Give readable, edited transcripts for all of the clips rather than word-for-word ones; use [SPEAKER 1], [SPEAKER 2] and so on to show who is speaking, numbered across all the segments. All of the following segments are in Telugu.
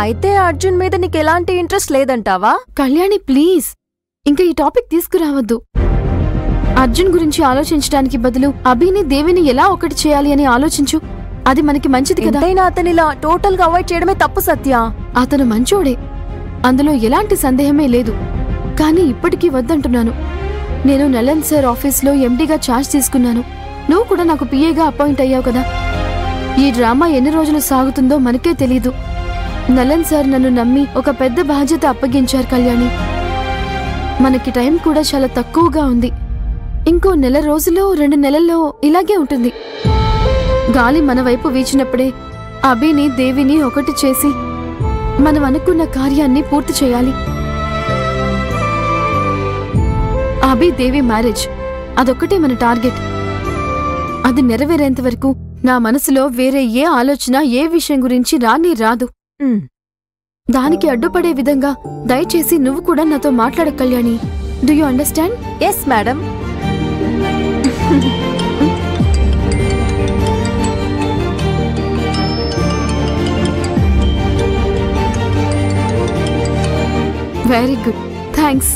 [SPEAKER 1] అయితే అర్జున్ మీద నీకెలాంటి ఇంట్రెస్ట్ లేదంటావా?
[SPEAKER 2] కళ్యాణి ప్లీజ్, ఇంకా ఈ టాపిక్ తీసుకురావద్దు. అర్జున్ గురించి ఆలోచించడానికి బదులు అభిని దేవిని ఎలా ఒకటి చేయాలి అని ఆలోచించు. అది మనకి మంచిది కదా.
[SPEAKER 1] అతనిలా టోటల్ గా అవాయిడ్ చేయడమే తప్పు సత్య.
[SPEAKER 2] అతను మంచోడే, అందులో ఎలాంటి సందేహమే లేదు. కానీ ఇప్పటికీ వద్దంటున్నాను. నేను నలన్ సార్ ఆఫీస్లో ఎండీగా ఛార్జ్ తీసుకున్నాను. నువ్వు కూడా నాకు పిఏగా అపాయింట్ అయ్యావు కదా. ఈ డ్రామా ఎన్ని రోజులు సాగుతుందో మనకే తెలీదు. నలన్ సార్ నన్ను నమ్మి ఒక పెద్ద బాధ్యత అప్పగించారు కళ్యాణి. మనకి టైం కూడా చాలా తక్కువగా ఉంది. ఇంకో 1 నెల రోజుల్లో 2 నెలల్లో ఇలాగే ఉంటుంది. గాలి మన వైపు వీచినప్పుడే అభిని దేవిని ఒకటి చేసి మనం అనుకున్న కార్యాన్ని పూర్తి చేయాలి. అభి దేవి మ్యారేజ్ అదొక్కటే మన టార్గెట్. అది నెరవేరేంత వరకు నా మనసులో వేరే ఏ ఆలోచన ఏ విషయం గురించి రాదు. దానికి అడ్డుపడే విధంగా దయచేసి నువ్వు కూడా నాతో మాట్లాడ Kalyani. Do you understand?
[SPEAKER 1] Yes madam.
[SPEAKER 2] Very good, thanks.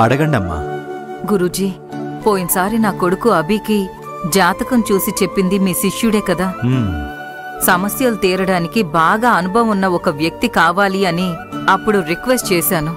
[SPEAKER 3] అడగండమ్మా.
[SPEAKER 4] గురూజీ, పోయినసారి నా కొడుకు అభికి జాతకం చూసి చెప్పింది మీ శిష్యుడే కదా. సమస్యలు తీరడానికి బాగా అనుభవం ఉన్న ఒక వ్యక్తి కావాలి అని అప్పుడు రిక్వెస్ట్ చేశాను.